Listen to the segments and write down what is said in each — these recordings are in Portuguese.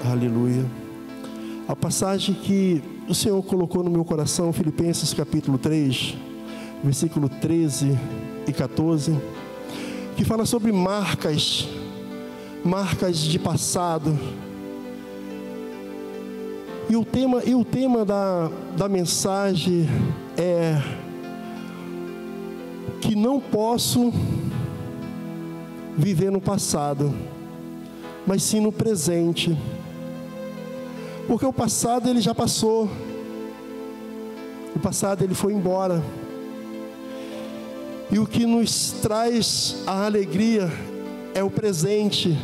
Aleluia. A passagem que o Senhor colocou no meu coração, Filipenses capítulo 3, versículo 13 e 14, que fala sobre marcas de passado. E o tema da mensagem é que não posso viver no passado, mas sim no presente. Porque o passado ele já passou. O passado ele foi embora. E o que nos traz a alegria é o presente.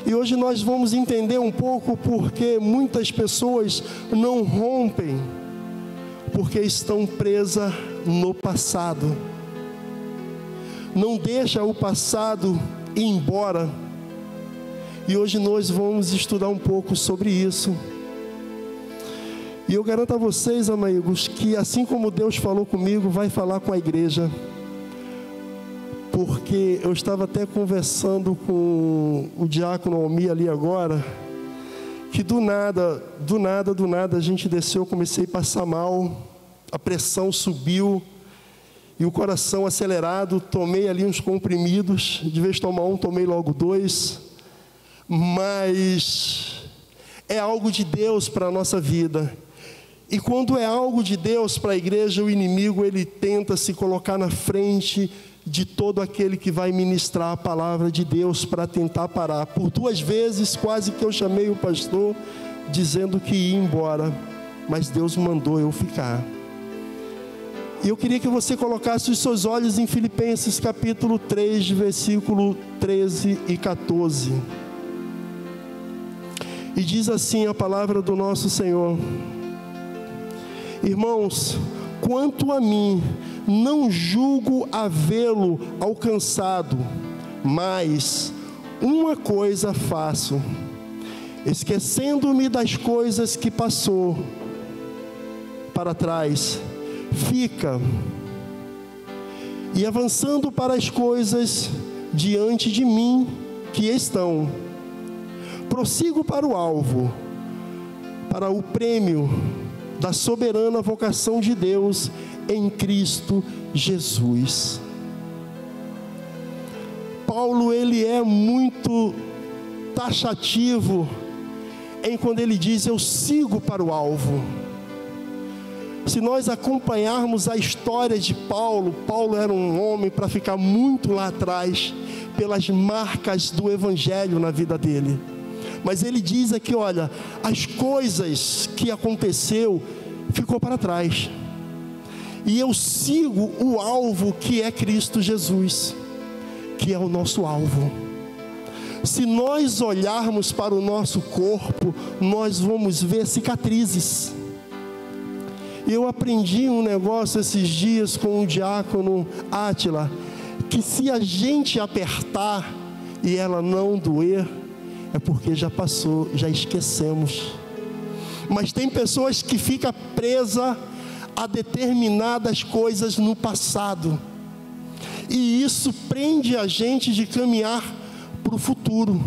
E hoje nós vamos entender um pouco porque muitas pessoas não rompem, porque estão presas no passado. Não deixa o passado ir embora. E hoje nós vamos estudar um pouco sobre isso. E eu garanto a vocês, amigos, que assim como Deus falou comigo, vai falar com a igreja. Porque eu estava até conversando com o diácono Almir ali agora, que do nada a gente desceu, eu comecei a passar mal, a pressão subiu, e o coração acelerado, tomei ali uns comprimidos, de vez de tomar um, tomei logo 2, mas é algo de Deus para a nossa vida. E quando é algo de Deus para a igreja, o inimigo ele tenta se colocar na frente de todo aquele que vai ministrar a palavra de Deus para tentar parar. Por 2 vezes quase que eu chamei o pastor dizendo que ia embora, mas Deus mandou eu ficar. E eu queria que você colocasse os seus olhos em Filipenses capítulo 3, versículo 13 e 14. E diz assim a palavra do nosso Senhor: irmãos, quanto a mim, não julgo havê-lo alcançado, mas uma coisa faço, esquecendo-me das coisas que passou para trás, fica, e avançando para as coisas diante de mim que estão, prossigo para o alvo, para o prêmio da soberana vocação de Deus em Cristo Jesus. Paulo ele é muito taxativo em quando ele diz: eu sigo para o alvo. Se nós acompanharmos a história de Paulo, Paulo era um homem para ficar muito lá atrás, pelas marcas do evangelho na vida dele. Mas ele diz aqui, olha, as coisas que aconteceu ficou para trás. E eu sigo o alvo que é Cristo Jesus, que é o nosso alvo. Se nós olharmos para o nosso corpo, nós vamos ver cicatrizes. Eu aprendi um negócio esses dias com o diácono Átila, que se a gente apertar e ela não doer, é porque já passou, já esquecemos. Mas tem pessoas que ficam presas a determinadas coisas no passado, e isso prende a gente de caminhar para o futuro.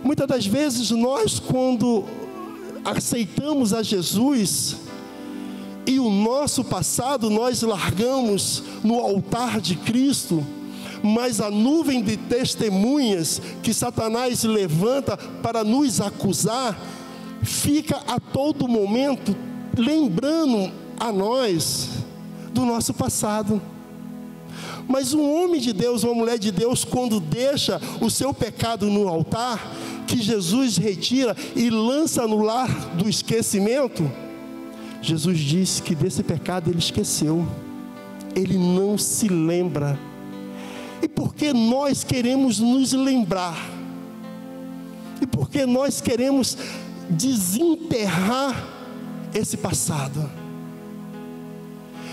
Muitas das vezes nós, quando aceitamos a Jesus, e o nosso passado nós largamos no altar de Cristo, mas a nuvem de testemunhas que Satanás levanta para nos acusar, fica a todo momento lembrando a nós do nosso passado. Mas um homem de Deus, uma mulher de Deus, quando deixa o seu pecado no altar, que Jesus retira e lança no lar do esquecimento, Jesus disse que desse pecado ele esqueceu, ele não se lembra. E porque nós queremos nos lembrar, e porque nós queremos desenterrar esse passado,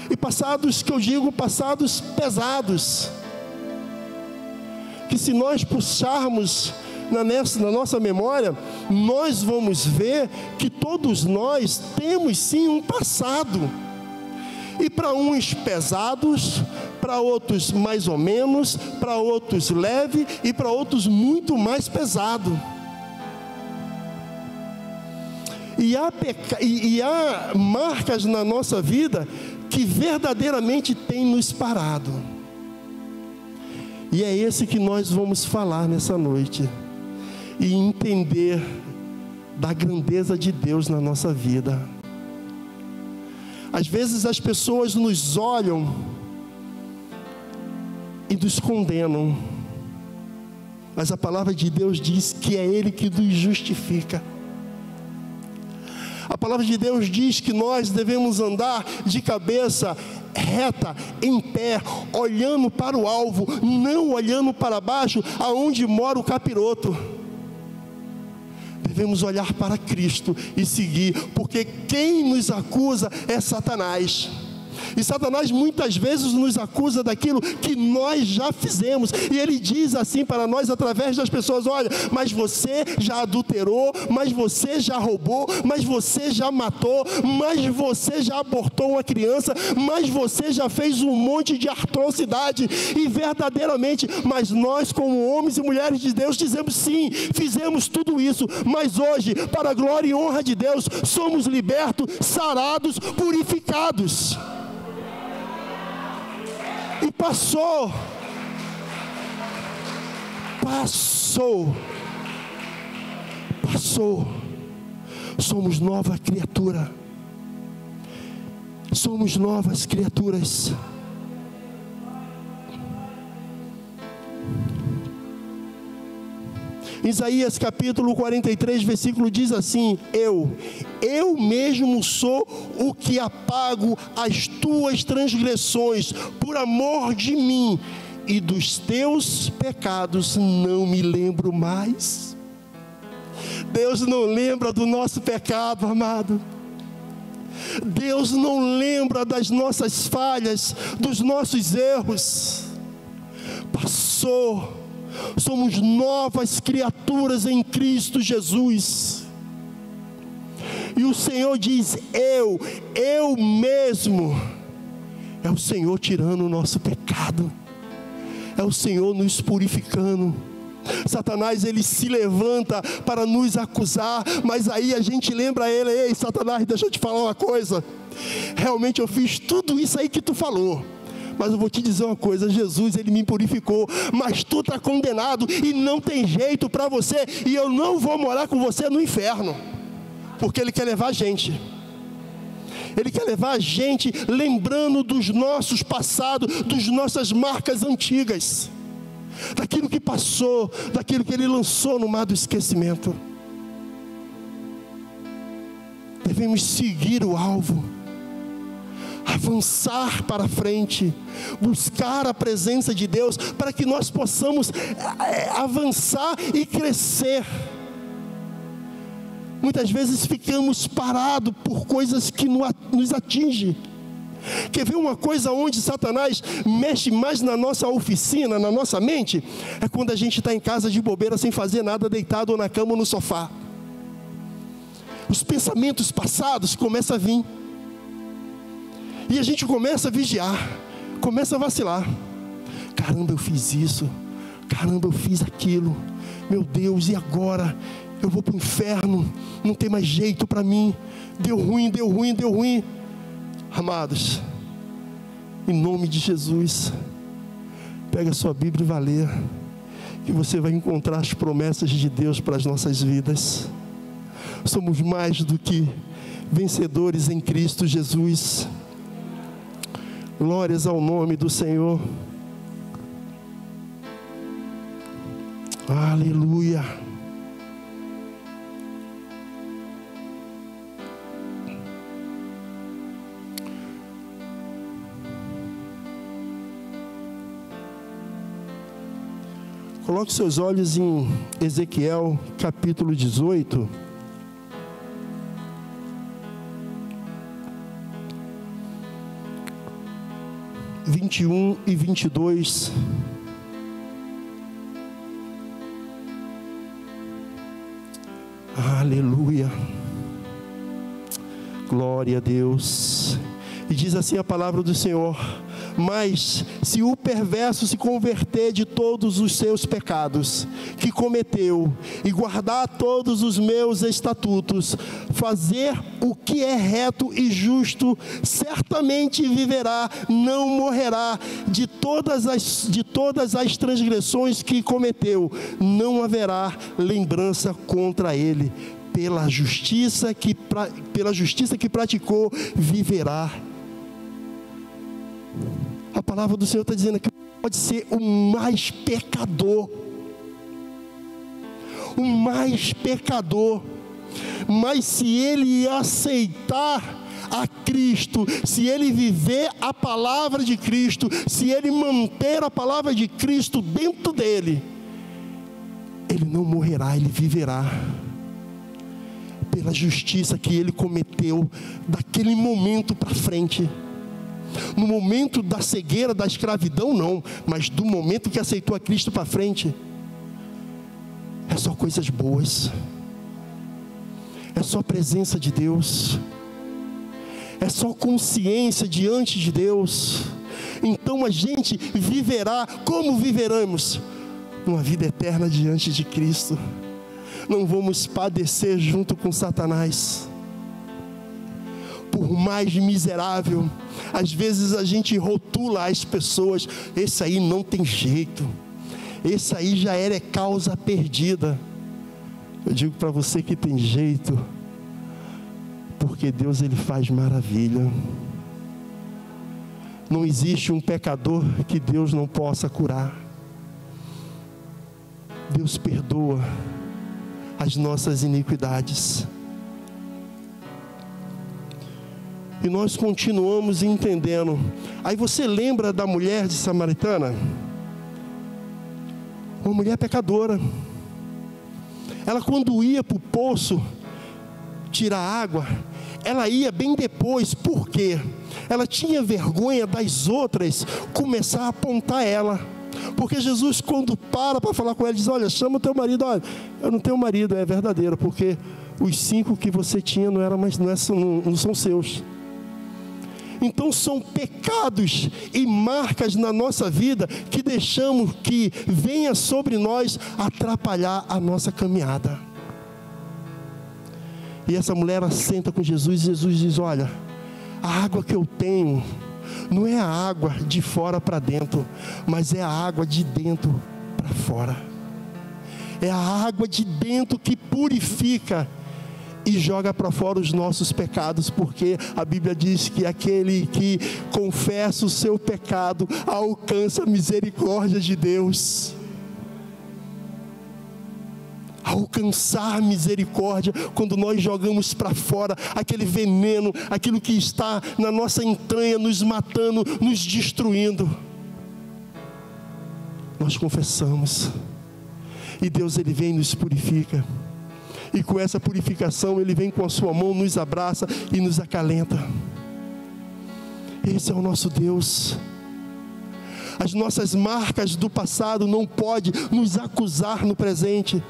e passados que eu digo, passados pesados, que se nós puxarmos na nossa memória, nós vamos ver que todos nós temos sim um passado. E para uns pesados, para outros mais ou menos, para outros leve e para outros muito mais pesado. E há marcas na nossa vida que verdadeiramente têm nos parado. E é esse que nós vamos falar nessa noite. E entender da grandeza de Deus na nossa vida. Às vezes as pessoas nos olham e nos condenam, mas a palavra de Deus diz que é Ele que nos justifica. A palavra de Deus diz que nós devemos andar de cabeça reta, em pé, olhando para o alvo, não olhando para baixo, aonde mora o capiroto. Devemos olhar para Cristo e seguir, porque quem nos acusa é Satanás. E Satanás muitas vezes nos acusa daquilo que nós já fizemos. E ele diz assim para nós através das pessoas: olha, mas você já adulterou, mas você já roubou, mas você já matou, mas você já abortou uma criança, mas você já fez um monte de atrocidade. E verdadeiramente, mas nós como homens e mulheres de Deus dizemos: sim, fizemos tudo isso, mas hoje, para a glória e honra de Deus, somos libertos, sarados, purificados. E passou. Somos nova criatura. Somos novas criaturas. Isaías capítulo 43, versículo diz assim: eu mesmo sou o que apago as tuas transgressões por amor de mim, e dos teus pecados não me lembro mais. Deus não lembra do nosso pecado, amado. Deus não lembra das nossas falhas, dos nossos erros. Passou. Somos novas criaturas em Cristo Jesus. E o Senhor diz: eu mesmo. É o Senhor tirando o nosso pecado. É o Senhor nos purificando. Satanás, ele se levanta para nos acusar, mas aí a gente lembra ele: ei, Satanás, deixa eu te falar uma coisa. Realmente eu fiz tudo isso aí que tu falou, mas eu vou te dizer uma coisa: Jesus, ele me purificou, mas tu está condenado e não tem jeito para você, e eu não vou morar com você no inferno, porque ele quer levar a gente. Ele quer levar a gente lembrando dos nossos passados, das nossas marcas antigas, daquilo que passou, daquilo que ele lançou no mar do esquecimento. Devemos seguir o alvo, avançar para frente, buscar a presença de Deus, para que nós possamos avançar e crescer. Muitas vezes ficamos parados por coisas que nos atingem. Quer ver uma coisa onde Satanás mexe mais na nossa oficina, na nossa mente? É quando a gente está em casa de bobeira, sem fazer nada, deitado ou na cama ou no sofá. Os pensamentos passados começam a vir. E a gente começa a vigiar, começa a vacilar. Caramba, eu fiz isso. Caramba, eu fiz aquilo. Meu Deus, e agora? Eu vou para o inferno, não tem mais jeito para mim. Deu ruim. Amados, em nome de Jesus, pega a sua Bíblia e vai ler, que você vai encontrar as promessas de Deus para as nossas vidas. Somos mais do que vencedores em Cristo Jesus. Glórias ao nome do Senhor. Aleluia. Coloque seus olhos em Ezequiel capítulo 18. (21 e 22). Aleluia. Glória a Deus. E diz assim a palavra do Senhor: mas se o perverso se converter de todos os seus pecados que cometeu, e guardar todos os meus estatutos, fazer o que é reto e justo, certamente viverá, não morrerá. De todas as transgressões que cometeu, não haverá lembrança contra ele. Pela justiça que praticou, viverá. A palavra do Senhor está dizendo que pode ser o mais pecador, mas se ele aceitar a Cristo, se ele viver a palavra de Cristo, se ele manter a palavra de Cristo dentro dele, ele não morrerá, ele viverá. Pela justiça que ele cometeu daquele momento para frente. No momento da cegueira, da escravidão não, mas do momento que aceitou a Cristo para frente, é só coisas boas, é só presença de Deus, é só consciência diante de Deus. Então a gente viverá. Como viveremos? Uma vida eterna diante de Cristo. Não vamos padecer junto com Satanás. Por mais miserável, às vezes a gente rotula as pessoas: esse aí não tem jeito, esse aí já era causa perdida. Eu digo para você que tem jeito, porque Deus, ele faz maravilha. Não existe um pecador que Deus não possa curar. Deus perdoa as nossas iniquidades. E nós continuamos entendendo. Aí você lembra da mulher de Samaritana? Uma mulher pecadora. Ela, quando ia para o poço tirar água, ela ia bem depois. Por quê? Ela tinha vergonha das outras começar a apontar ela. Porque Jesus, quando para falar com ela, diz: olha, chama o teu marido. Olha, eu não tenho marido, é verdadeiro, porque os 5 que você tinha não são seus. Então são pecados e marcas na nossa vida que deixamos que venha sobre nós atrapalhar a nossa caminhada. E essa mulher, ela senta com Jesus, e Jesus diz: olha, a água que eu tenho não é a água de fora para dentro, mas é a água de dentro para fora. É a água de dentro que purifica e joga para fora os nossos pecados, porque a Bíblia diz que aquele que confessa o seu pecado alcança a misericórdia de Deus. Alcançar misericórdia quando nós jogamos para fora aquele veneno, aquilo que está na nossa entranha, nos matando, nos destruindo. Nós confessamos, e Deus, ele vem e nos purifica. E com essa purificação, ele vem com a sua mão, nos abraça e nos acalenta. Esse é o nosso Deus. As nossas marcas do passado não podem nos acusar no presente.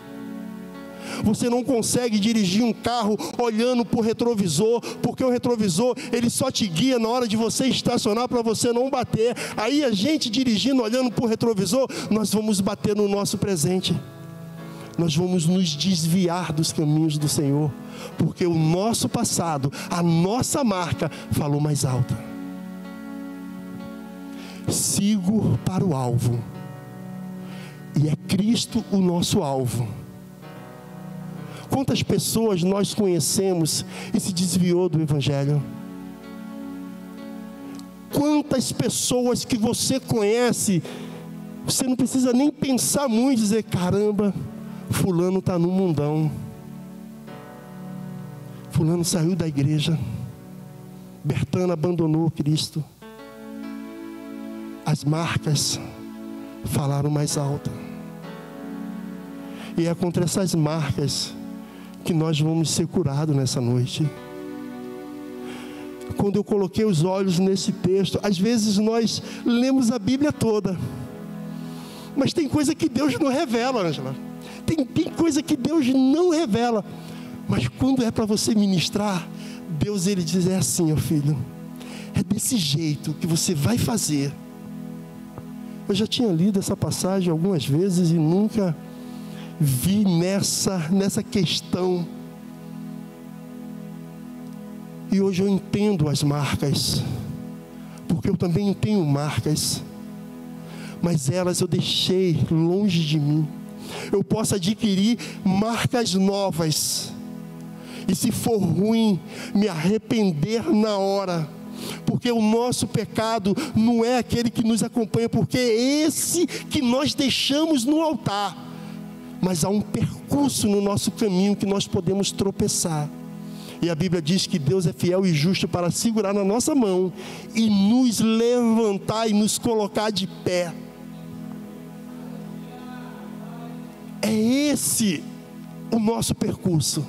Você não consegue dirigir um carro olhando para o retrovisor, porque o retrovisor, ele só te guia na hora de você estacionar, para você não bater. Aí a gente dirigindo, olhando para o retrovisor, nós vamos bater no nosso presente. Nós vamos nos desviar dos caminhos do Senhor, porque o nosso passado, a nossa marca, falou mais alta. Sigo para o alvo, e é Cristo o nosso alvo. Quantas pessoas nós conhecemos e se desviou do Evangelho? Quantas pessoas que você conhece, você não precisa nem pensar muito, dizer: caramba, fulano está no mundão, fulano saiu da igreja, Bertana abandonou Cristo. As marcas falaram mais alto, e é contra essas marcas que nós vamos ser curados nessa noite. Quando eu coloquei os olhos nesse texto, às vezes nós lemos a Bíblia toda, mas tem coisa que Deus não revela, Ângela. Tem coisa que Deus não revela. Mas quando é para você ministrar, Deus, ele diz, é assim, ó filho, é desse jeito que você vai fazer. Eu já tinha lido essa passagem algumas vezes e nunca vi nessa questão. E hoje eu entendo as marcas, porque eu também tenho marcas, mas elas eu deixei longe de mim. Eu posso adquirir marcas novas, e se for ruim, me arrepender na hora, porque o nosso pecado não é aquele que nos acompanha, porque é esse que nós deixamos no altar, mas há um percurso no nosso caminho que nós podemos tropeçar. E a Bíblia diz que Deus é fiel e justo para segurar na nossa mão e nos levantar e nos colocar de pé. É esse o nosso percurso.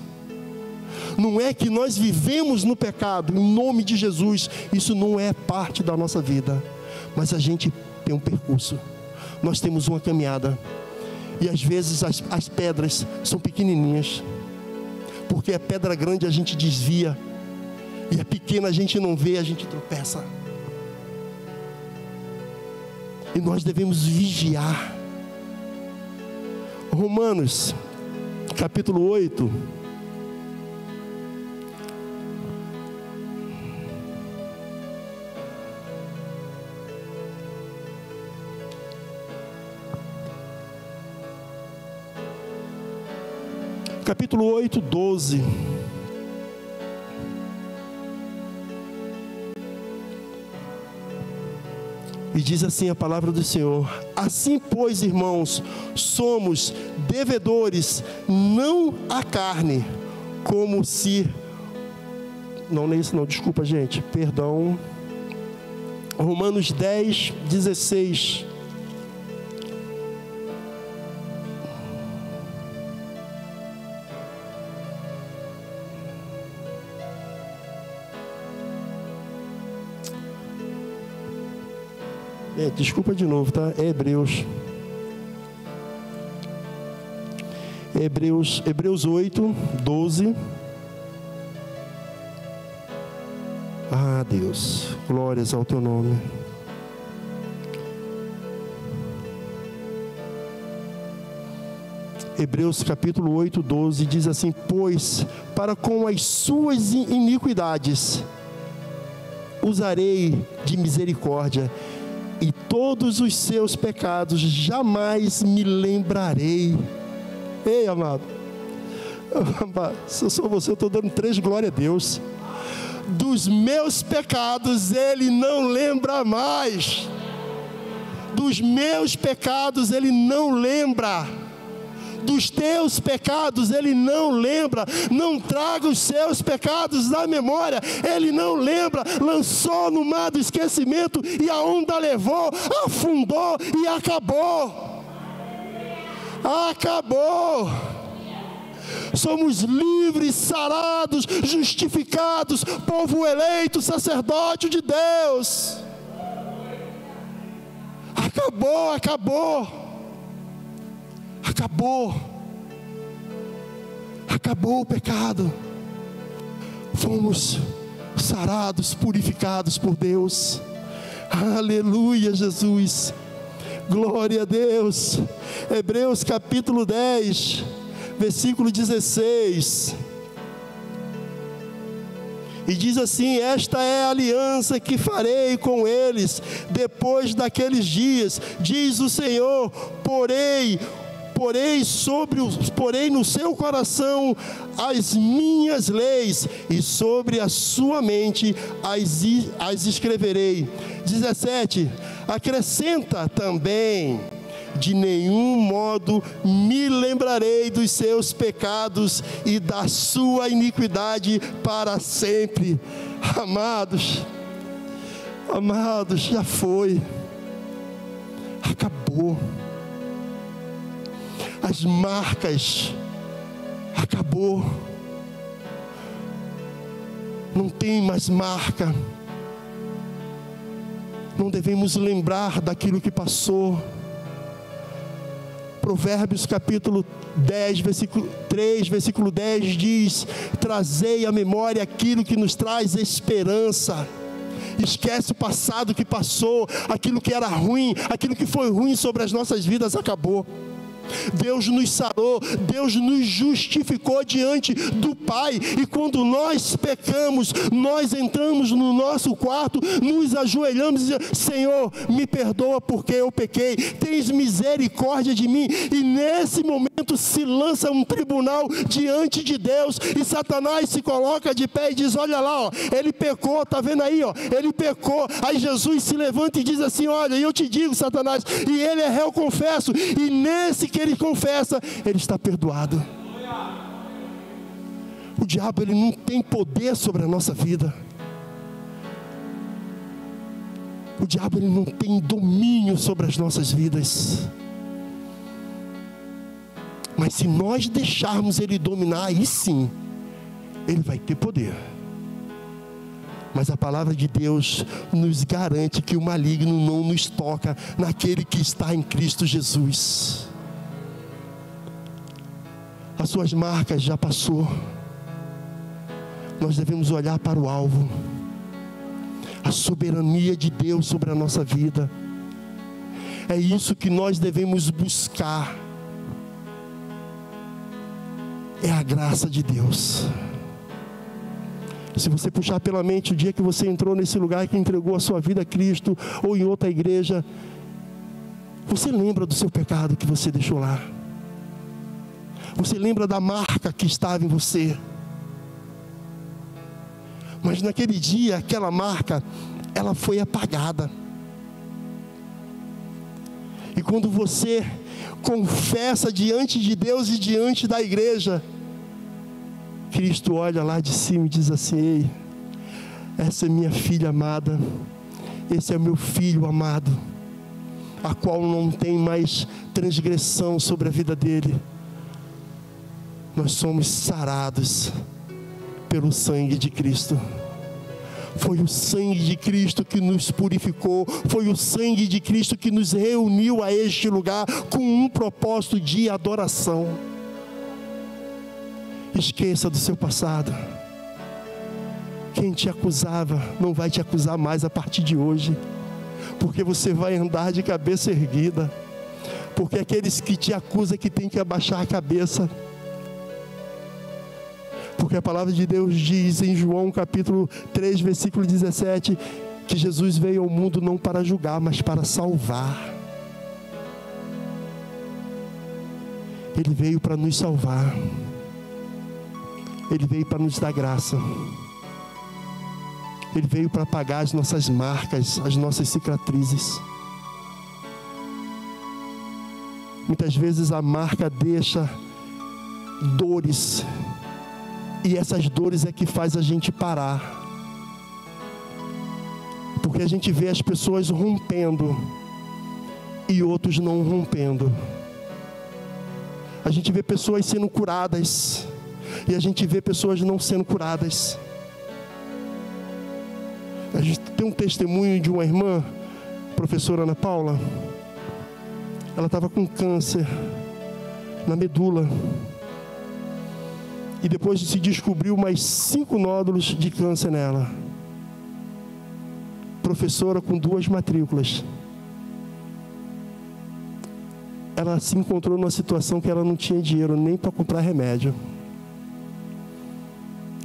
Não é que nós vivemos no pecado, em nome de Jesus, isso não é parte da nossa vida, mas a gente tem um percurso, nós temos uma caminhada, e às vezes as pedras são pequenininhas, porque a pedra grande a gente desvia, e a pequena a gente não vê, a gente tropeça, e nós devemos vigiar. Romanos, capítulo 8, capítulo 8, 12. E diz assim a palavra do Senhor: assim, pois, irmãos, somos devedores, não à carne, como se... Não é isso não, desculpa gente, perdão. Romanos 10, 16. Desculpa de novo, tá? É Hebreus 8, 12. Ah, Deus, glórias ao teu nome. Hebreus capítulo 8, 12 diz assim: pois para com as suas iniquidades usarei de misericórdia, e todos os seus pecados jamais me lembrarei. Ei, amado, se eu sou você, eu estou dando 3 glória a Deus. Dos meus pecados Ele não lembra mais. Dos meus pecados Ele não lembra. Dos teus pecados Ele não lembra. Não traga os seus pecados na memória. Ele não lembra. Lançou no mar do esquecimento, e a onda levou, afundou e acabou. Acabou. Somos livres, sarados, justificados, povo eleito, sacerdote de Deus. Acabou, acabou. Acabou. Acabou o pecado. Fomos sarados, purificados por Deus. Aleluia, Jesus. Glória a Deus. Hebreus capítulo 10, versículo 16. E diz assim: esta é a aliança que farei com eles depois daqueles dias, diz o Senhor, porém no seu coração as minhas leis, e sobre a sua mente as escreverei. 17, acrescenta também: de nenhum modo me lembrarei dos seus pecados e da sua iniquidade para sempre. Amados, já foi, acabou. As marcas, acabou. Não tem mais marca. Não devemos lembrar daquilo que passou, Provérbios capítulo 10, versículo 3, versículo 10 diz: trazei à memória aquilo que nos traz esperança. Esquece o passado que passou, aquilo que era ruim, aquilo que foi ruim sobre as nossas vidas acabou. Deus nos sarou, Deus nos justificou diante do Pai. E quando nós pecamos, nós entramos no nosso quarto, nos ajoelhamos e dizemos: Senhor, me perdoa porque eu pequei, tens misericórdia de mim. E nesse momento se lança um tribunal diante de Deus, e Satanás se coloca de pé e diz: olha lá, ó, ele pecou, está vendo aí, ó, ele pecou. Aí Jesus se levanta e diz assim: olha, eu te digo, Satanás, e ele é réu, confesso. E nesse que ele confessa, ele está perdoado. O diabo, ele não tem poder sobre a nossa vida. O diabo, ele não tem domínio sobre as nossas vidas. Mas se nós deixarmos ele dominar, aí sim, ele vai ter poder. Mas a palavra de Deus nos garante que o maligno não nos toca naquele que está em Cristo Jesus. As suas marcas já passou. Nós devemos olhar para o alvo. A soberania de Deus sobre a nossa vida. É isso que nós devemos buscar. É a graça de Deus. Se você puxar pela mente o dia que você entrou nesse lugar, que entregou a sua vida a Cristo, ou em outra igreja, você lembra do seu pecado que você deixou lá? Você lembra da marca que estava em você? Mas naquele dia, aquela marca, ela foi apagada. E quando você confessa diante de Deus e diante da igreja, Cristo olha lá de cima e diz assim: ei, essa é minha filha amada, esse é meu filho amado, a qual não tem mais transgressão sobre a vida dele. Nós somos sarados pelo sangue de Cristo. Foi o sangue de Cristo que nos purificou, foi o sangue de Cristo que nos reuniu a este lugar com um propósito de adoração. Esqueça do seu passado. Quem te acusava não vai te acusar mais a partir de hoje, porque você vai andar de cabeça erguida, porque aqueles que te acusam que tem que abaixar a cabeça. Porque a palavra de Deus diz em João capítulo 3, versículo 17, que Jesus veio ao mundo não para julgar, mas para salvar. Ele veio para nos salvar. Ele veio para nos dar graça. Ele veio para apagar as nossas marcas, as nossas cicatrizes. Muitas vezes a marca deixa dores, e essas dores é que faz a gente parar, porque a gente vê as pessoas rompendo e outros não rompendo. A gente vê pessoas sendo curadas e a gente vê pessoas não sendo curadas. A gente tem um testemunho de uma irmã, professora Ana Paula. Ela estava com câncer na medula. E depois se descobriu mais 5 nódulos de câncer nela. Professora com 2 matrículas. Ela se encontrou numa situação que ela não tinha dinheiro nem para comprar remédio.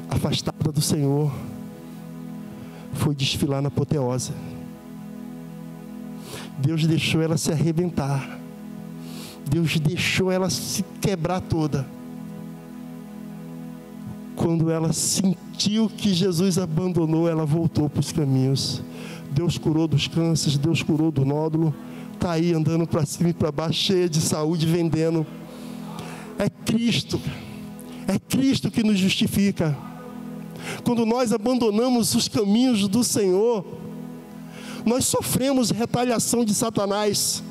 Afastada do Senhor, foi desfilar na apoteose. Deus deixou ela se arrebentar. Deus deixou ela se quebrar toda. Quando ela sentiu que Jesus abandonou, ela voltou para os caminhos. Deus curou dos cânceres, Deus curou do nódulo. Está aí andando para cima e para baixo, cheia de saúde, vendendo. É Cristo que nos justifica. Quando nós abandonamos os caminhos do Senhor, nós sofremos retaliação de Satanás.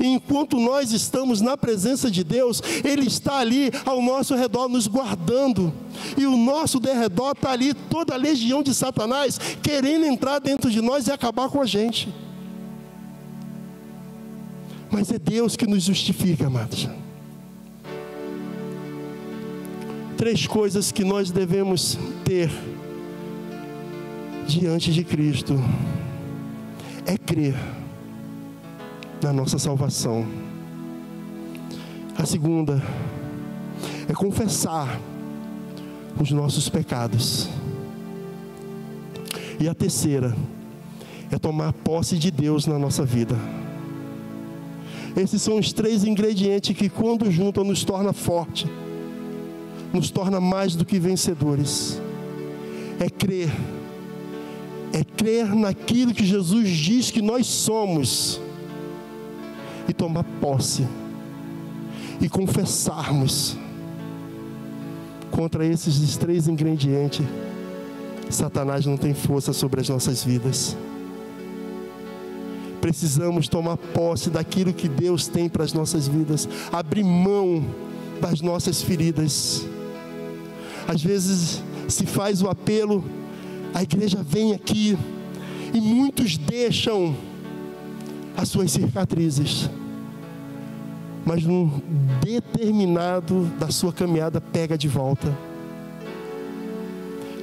E enquanto nós estamos na presença de Deus, Ele está ali ao nosso redor nos guardando. E o nosso derredor está ali toda a legião de Satanás querendo entrar dentro de nós e acabar com a gente. Mas é Deus que nos justifica, amados. 3 coisas que nós devemos ter diante de Cristo: é crer na nossa salvação. A segunda é confessar os nossos pecados. E a terceira é tomar posse de Deus na nossa vida. Esses são os 3 ingredientes que, quando juntam, nos torna forte, nos torna mais do que vencedores. É crer naquilo que Jesus diz que nós somos, e tomar posse, e confessarmos. Contra esses 3 ingredientes, Satanás não tem força sobre as nossas vidas. Precisamos tomar posse daquilo que Deus tem para as nossas vidas, abrir mão das nossas feridas. Às vezes se faz o apelo, a igreja vem aqui, e muitos deixam as suas cicatrizes, mas num determinado da sua caminhada pega de volta.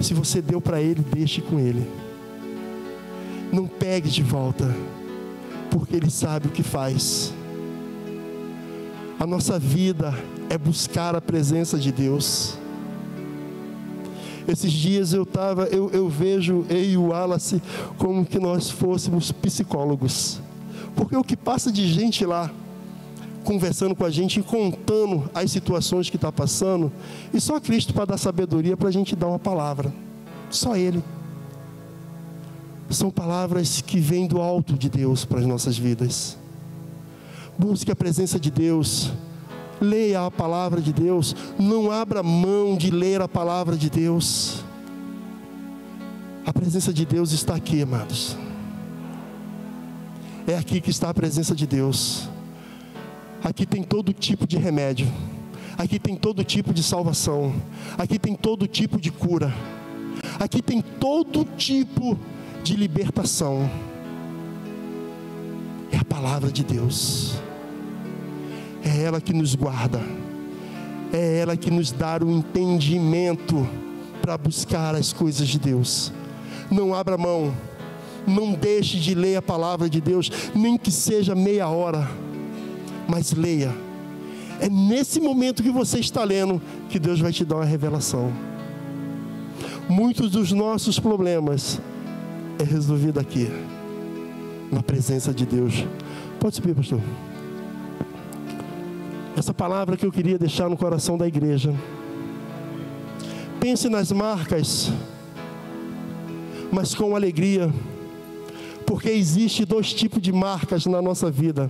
Se você deu para ele, deixe com ele. Não pegue de volta, porque ele sabe o que faz. A nossa vida é buscar a presença de Deus. Esses dias eu vejo eu e o Wallace como que nós fôssemos psicólogos, porque o que passa de gente lá conversando com a gente e contando as situações que está passando, e só Cristo para dar sabedoria para a gente dar uma palavra, só Ele. São palavras que vêm do alto de Deus para as nossas vidas. Busque a presença de Deus, leia a palavra de Deus, não abra mão de ler a palavra de Deus. A presença de Deus está aqui, amados. É aqui que está a presença de Deus. Aqui tem todo tipo de remédio, aqui tem todo tipo de salvação, aqui tem todo tipo de cura, aqui tem todo tipo de libertação. É a palavra de Deus, é ela que nos guarda, é ela que nos dá o entendimento para buscar as coisas de Deus. Não abra mão, não deixe de ler a palavra de Deus, nem que seja meia hora, mas leia. É nesse momento que você está lendo que Deus vai te dar uma revelação. Muitos dos nossos problemas é resolvido aqui, na presença de Deus. Pode subir, pastor. Essa palavra que eu queria deixar no coração da igreja: pense nas marcas, mas com alegria, porque existe 2 tipos de marcas na nossa vida.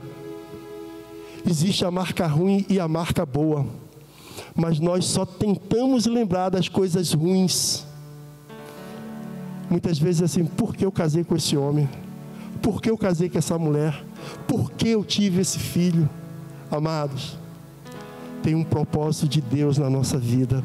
Existe a marca ruim e a marca boa, mas nós só tentamos lembrar das coisas ruins. Muitas vezes assim: por que eu casei com esse homem? Por que eu casei com essa mulher? Por que eu tive esse filho? Amados, tem um propósito de Deus na nossa vida.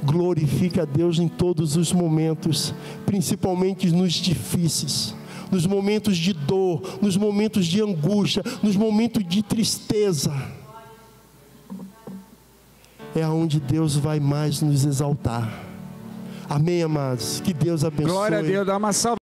Glorifique a Deus em todos os momentos, principalmente nos difíceis, nos momentos de dor, nos momentos de angústia, nos momentos de tristeza. É onde Deus vai mais nos exaltar. Amém, amados? Que Deus abençoe. Glória a Deus, dá uma salva.